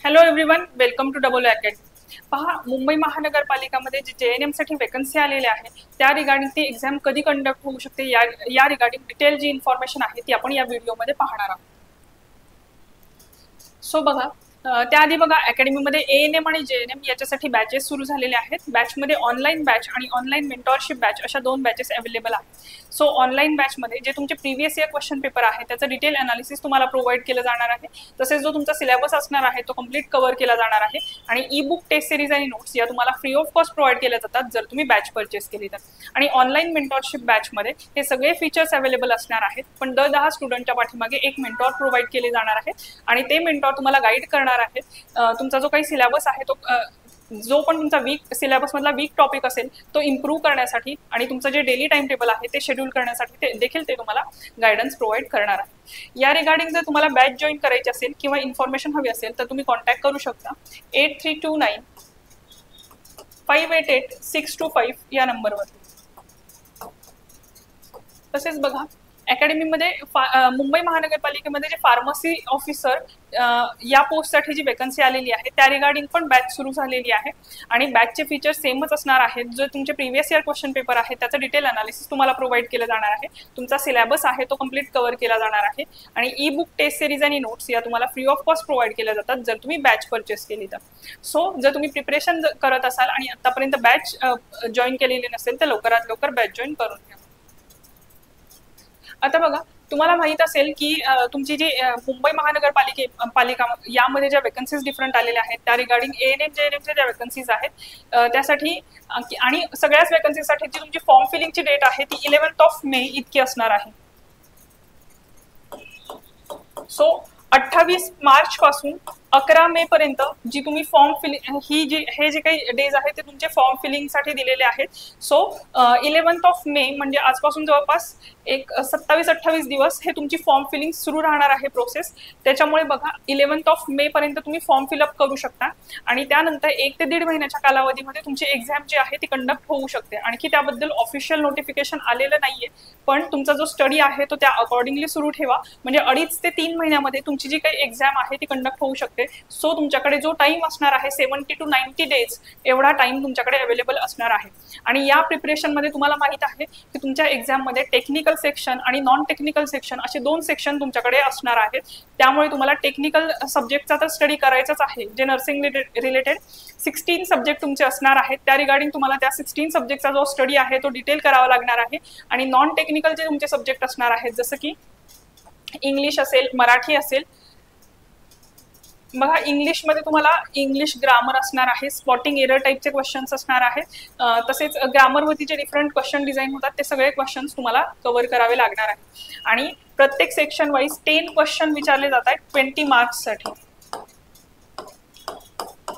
Hello everyone, welcome to double academy. पहा, मुंबई महानगरपालिकामध्ये जे JNM साठी वॅकन्सी आलेल्या आहे त्या रिगार्डिंग ती एक्झाम कधी कंडक्ट होऊ शकते या रिगार्डिंग डिटेल जी इन्फॉर्मेशन आहे ती आपण या व्हिडिओमध्ये पाहणार आहोत। सो बघा, त्याआधी बघा अकॅडमीमध्ये ANM आणि JNM याच्यासाठी बॅचेस सुरू झालेले आहेत। बॅचमध्ये ऑनलाईन बॅच आणि ऑनलाईन मेंटॉरशिप बॅच अशा दोन बॅचेस अवेलेबल आहेत। सो ऑनलाईन बॅचमध्ये जे तुमचे प्रीवियस इयर क्वेश्चन पेपर आहे त्याचं डिटेल अनालिसिस तुम्हाला प्रोव्हाइड केलं जाणार आहे। तसेच जो तुमचा सिलेबस असणार आहे तो कंप्लीट कव्हर केला जाणार आहे आणि ई बुक, टेस्ट सिरीज आणि नोट्स या तुम्हाला फ्री ऑफ कॉस्ट प्रोव्हाइड केल्या जातात जर तुम्ही बॅच परचेस केली तर। आणि ऑनलाईन मेंटॉरशिप बॅचमध्ये हे सगळे फीचर्स अवेलेबल असणार आहेत, पण दर 10 स्टुडंटच्या पाठीमागे एक मेंटॉर प्रोव्हाइड केले जाणार आहे आणि ते मेंटॉर तुम्हाला गाईड करणार आहे। तुमचा जो काही सिलेबस आहे तो जो पण तुमचा वीक सिलेबस मधला वीक टॉपिक असेल तो इम्प्रूव्ह करण्यासाठी आणि तुमचं जे डेली टाइम टेबल आहे ते शेड्यूल करण्यासाठी देखील ते तुम्हाला गायडन्स प्रोव्हाइड करणार आहे। या रिगार्डिंग जर तुम्हाला बॅच जॉईन करायची असेल किंवा इन्फॉर्मेशन हवी असेल तर तुम्ही कॉन्टॅक्ट करू शकता 8329 588 625 या नंबरवर। तसेच बघा, अकॅडमीमध्ये मुंबई महानगरपालिकेमध्ये जे फार्मसी ऑफिसर या पोस्टसाठी जी वॅकन्सी आलेली आहे त्या रिगार्डिंग पण बॅच सुरू झालेली आहे आणि बॅचचे फीचर्स सेमच असणार आहेत। जो तुमचे प्रीवियस इयर क्वेश्चन पेपर आहे त्याचं डिटेल अनालिसिस तुम्हाला प्रोव्हाइड केलं जाणार आहे। तुमचा सिलेबस आहे तो कंप्लीट कव्हर केला जाणार आहे आणि ई बुक, टेस्ट सिरीज आणि नोट्स या तुम्हाला फ्री ऑफ कॉस्ट प्रोव्हाइड केल्या जातात जर तुम्ही बॅच परचेस केली तर। सो जर तुम्ही प्रिपरेशन करत असाल आणि आतापर्यंत बॅच जॉईन केलेली नसेल तर लवकरात लवकर बॅच जॉईन करून घ्या। आता बघा, तुम्हाला माहित असेल की तुमची जी मुंबई महानगरपालिका यामध्ये ज्या वॅकन्सीज डिफरंट आलेल्या आहेत त्या रिगार्डिंग ANM JNM ज्या वॅकन्सीज आहेत त्यासाठी आणि सगळ्याच वॅकन्सीसाठी जी तुमची फॉर्म फिलिंगची डेट आहे ती 11 मे इतकी असणार आहे। सो 28 मार्च पासून 11 मे पर्यंत जी तुम्ही फॉर्म फिलिंग हे जे काही डेज आहेत ते तुमचे फॉर्म फिलिंग साठी दिलेले आहेत। सो 11 मे म्हणजे आजपासून जवळपास एक 27-28 दिवस हे तुमची फॉर्म फिलिंग सुरू राहणार आहे प्रोसेस। त्याच्यामुळे बघा, 11 मे पर्यंत तुम्ही फॉर्म फिलअप करू शकता आणि त्यानंतर 1 ते 1.5 महिन्याच्या कालावधीमध्ये तुमची एक्झाम जी आहे ती कंडक्ट होऊ शकते। आणखी त्याबद्दल ऑफिशियल नोटिफिकेशन आलेलं नाहीये, पण तुमचा जो स्टडी आहे तो त्या अकॉर्डिंगली सुरू ठेवा, म्हणजे 2.5 ते 3 महिन्यामध्ये तुमची जी काही एक्झाम आहे ती कंडक्ट होऊ शकते। सो तुमच्याकडे जो टाइम असणार आहे 70 to 90 डेज एवढा टाइम तुमच्याकडे अवेलेबल असणार आहे। आणि या प्रिपरेशन मध्ये तुम्हाला माहित आहे की तुमच्या एक्झाम मध्ये टेक्निकल सेक्शन आणि नॉन टेक्निकल सेक्शन असे 2 सेक्शन तुमच्याकडे असणार आहेत। त्यामुळे तुम्हाला टेक्निकल सब्जेक्टचा तर स्टडी करायचाच आहे, जे नर्सिंग रिलेटेड 16 सब्जेक्ट तुमचे असणार आहेत त्या रिगार्डिंग तुम्हाला त्या 16 सब्जेक्टचा जो स्टडी आहे तो डिटेल करावा लागणार आहे। आणि नॉन टेक्निकल जे तुमचे सब्जेक्ट असणार आहेत जसं की इंग्लिश असेल, मराठी असेल, बघा इंग्लिशमध्ये तुम्हाला इंग्लिश ग्रामर असणार आहे, स्पॉटिंग एरर टाइपचे क्वेश्चन्स असणार आहेत। तसेच ग्रामरवरती जे डिफरंट क्वेश्चन डिझाईन होतात ते सगळे क्वेश्चन्स तुम्हाला कव्हर करावे लागणार आहे। आणि प्रत्येक सेक्शन वाईज 10 क्वेश्चन विचारले जात आहेत 20 मार्क्ससाठी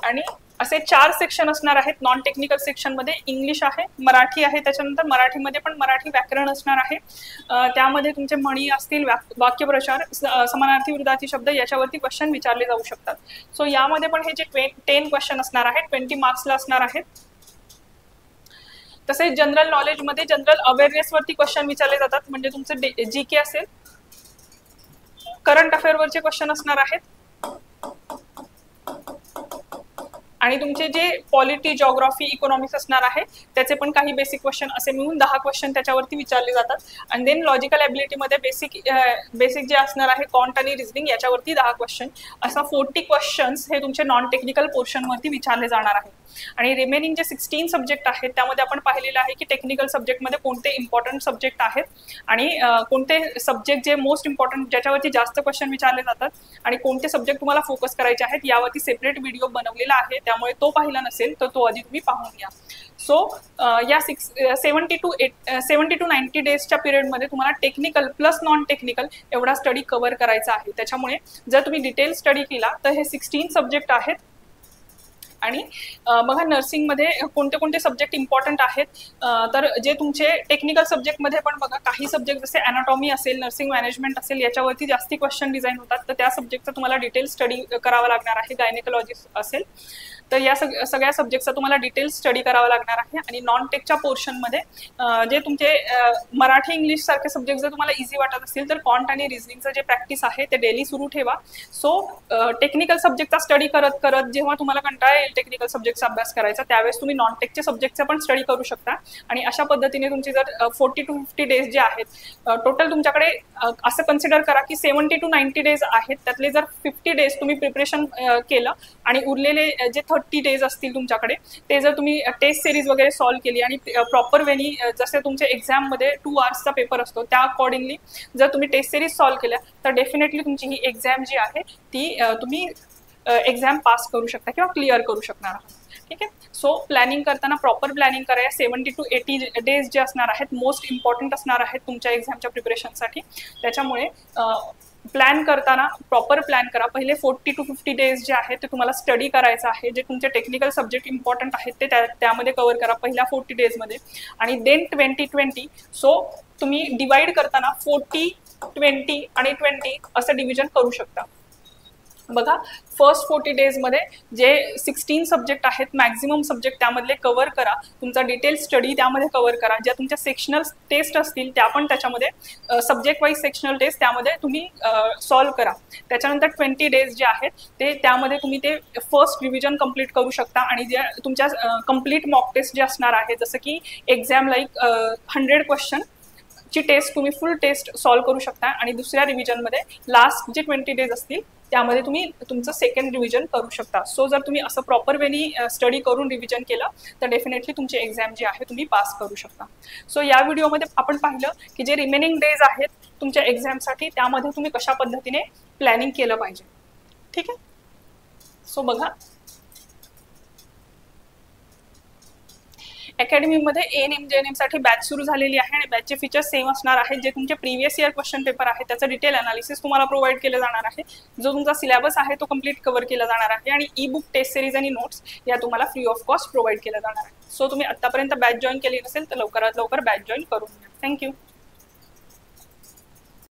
आणि असे 4 सेक्शन असणार आहेत। नॉन टेक्निकल सेक्शन मध्ये इंग्लिश आहे, मराठी आहे, त्याच्यानंतर मराठीमध्ये पण मराठी व्याकरण असणार आहे। त्यामध्ये तुमचे म्हणी असतील, वाक्यप्रचार, समानार्थी विरुद्धार्थी शब्द याच्यावरती क्वेश्चन विचारले जाऊ शकतात। सो यामध्ये पण हे जे 10 क्वेश्चन असणार आहेत 20 मार्क्सला असणार आहेत। तसेच जनरल नॉलेज मध्ये जनरल अवेअरनेस वरती क्वेश्चन विचारले जातात, म्हणजे तुमचे GK असेल, करंट अफेअर वरचे क्वेश्चन असणार आहेत आणि तुमचे जे पॉलिटी, जिओग्राफी, इकॉनॉमिक्स असणार आहे त्याचे पण काही बेसिक क्वेश्चन असे मिळून 10 क्वेश्चन त्याच्यावरती विचारले जातात। आणि देन लॉजिकल एबिलिटी मध्ये बेसिक जे असणार आहे क्वांट आणि रिझनिंग याच्यावरती 10 क्वेश्चन, असा 40 क्वेश्चन्स हे तुमचे नॉन टेक्निकल पोर्शन वरती विचारले जाणार आहे। आणि रिमेनिंग जे 16 सब्जेक्ट आहेत त्यामध्ये आपण पाहिलेलं आहे की टेक्निकल सब्जेक्टमध्ये कोणते इम्पॉर्टंट सब्जेक्ट आहेत आणि कोणते सब्जेक्ट जे मोस्ट इम्पॉर्टंट ज्याच्यावरती जास्त क्वेश्चन विचारले जातात आणि कोणते सब्जेक्ट तुम्हाला फोकस करायचे आहेत यावरती सेपरेट व्हिडिओ बनवलेला आहे, त्यामुळे तो पाहिला नसेल तर तो आधी तुम्ही पाहून घ्या। सो या 70 to 90 डेजच्या पिरियडमध्ये तुम्हाला टेक्निकल प्लस नॉन टेक्निकल एवढा स्टडी कव्हर करायचा आहे। त्याच्यामुळे जर तुम्ही डिटेल स्टडी केला तर हे 16 सब्जेक्ट आहेत। आणि बघा, नर्सिंगमध्ये कोणते कोणते सब्जेक्ट इम्पॉर्टंट आहेत, तर जे तुमचे टेक्निकल सब्जेक्टमध्ये पण बघा काही सब्जेक्ट जसे अॅनाटॉमी असेल, नर्सिंग मॅनेजमेंट असेल याच्यावरती जास्ती क्वेश्चन डिझाईन होतात, तर त्या सब्जेक्टचा तुम्हाला डिटेल स्टडी करावा लागणार आहे। गायनेकोलॉजी असेल तर या सगळ्या सब्जेक्टचा तुम्हाला डिटेल स्टडी करावा लागणार आहे. आणि नॉन टेकच्या पोर्शनमध्ये जे तुमचे मराठी इंग्लिश सारखे सब्जेक्ट जर तुम्हाला इझी वाटत असतील तर क्वांट आणि रिझनिंगचं जे प्रॅक्टिस आहे ते डेली सुरू ठेवा. सो टेक्निकल सब्जेक्टचा स्टडी करत करत जेव्हा तुम्हाला कंटाळा येईल टेक्निकल सब्जेक्टचा अभ्यास करायचा त्यावेळेस तुम्ही नॉन टेकचे सब्जेक्टचा पण स्टडी करू शकता. आणि अशा पद्धतीने तुमची जर 40 to 50 डेज जे आहेत टोटल तुमच्याकडे असं कन्सिडर करा की 70 to 90 डेज आहेत. त्यातले जर 50 डेज तुम्ही प्रिपरेशन केलं आणि उरलेले जे 30 डेज असतील तुमच्याकडे ते जर तुम्ही टेस्ट सिरीज वगैरे सॉल्व्ह केली आणि प्रॉपर वेनी जसे तुमचे एक्झाममध्ये 2 hours पेपर असतो त्या अकॉर्डिंगली जर तुम्ही टेस्ट सिरीज सॉल्व्ह केल्या तर डेफिनेटली तुमची ही एक्झाम जी आहे ती तुम्ही एक्झाम पास करू शकता किंवा क्लिअर करू शकणार आहात. ठीक आहे. सो प्लॅनिंग करताना प्रॉपर प्लॅनिंग करा. 70 to 80 डेज जे असणार आहेत मोस्ट इम्पॉर्टंट असणार आहेत तुमच्या एक्झामच्या प्रिपरेशनसाठी. त्याच्यामुळे प्लॅन करताना प्रॉपर प्लॅन करा. पहिले 40 to 50 डेज जे आहेत ते तुम्हाला स्टडी करायचं आहे. जे तुमचे टेक्निकल सब्जेक्ट इम्पॉर्टंट आहेत ते त्यामध्ये कव्हर करा पहिल्या 40 डेजमध्ये. आणि देन 20-20 सो तुम्ही डिवाइड करताना 40, 20 आणि 20 असं डिव्हिजन करू शकता. बघा फर्स्ट 40 डेजमध्ये जे 16 सब्जेक्ट आहेत मॅक्झिमम सब्जेक्ट त्यामधले कव्हर करा. तुमचा डिटेल स्टडी त्यामध्ये कव्हर करा. ज्या तुमच्या सेक्शनल टेस्ट असतील त्या पण त्याच्यामध्ये सब्जेक्ट वाईज सेक्शनल टेस्ट त्यामध्ये तुम्ही सॉल्व्ह करा. त्याच्यानंतर 20 डेज जे आहेत ते त्यामध्ये तुम्ही ते फर्स्ट रिव्हिजन कंप्लीट करू शकता. आणि जे तुमच्या कंप्लीट मॉक टेस्ट जे असणार आहे जसं की एक्झाम लाईक 100 क्वेश्चन ची टेस्ट तुम्ही फुल टेस्ट सॉल्व्ह करू शकता. आणि दुसऱ्या रिव्हिजनमध्ये लास्ट जे 20 डेज असतील त्यामध्ये तुम्ही तुमचं सेकंड रिव्हिजन करू शकता. सो जर तुम्ही असं प्रॉपर वेनी स्टडी करून रिव्हिजन केलं तर डेफिनेटली तुमची एक्झाम जी आहे तुम्ही पास करू शकता. सो या व्हिडिओमध्ये आपण पाहिलं की जे रिमेनिंग डेज आहेत तुमच्या एक्झामसाठी त्यामध्ये तुम्ही कशा पद्धतीने प्लॅनिंग केलं पाहिजे. ठीक आहे. सो बघा अकॅडमीमध्ये ANM JNM साठी बॅच सुरू झालेली आहे आणि बॅचचे फीचर्स सेम असणार आहेत. जे तुमचे प्रिव्हियस इयर क्वेश्चन पेपर आहे त्याचं डिटेल अनालिसिस तुम्हाला प्रोव्हाइड केलं जाणार आहे. जो तुमचा सिलेबस आहे तो कंप्लीट कव्हर केला जाणार आहे. आणि ई बुक टेस्ट सिरीज आणि नोट्स या तुम्हाला फ्री ऑफ कॉस्ट प्रोव्हाइड केल्या जाणार आहे. सो तुम्ही आतापर्यंत बॅच जॉईन केली नसेल तर लवकरात लवकर बॅच जॉईन करून घ्या. थँक्यू.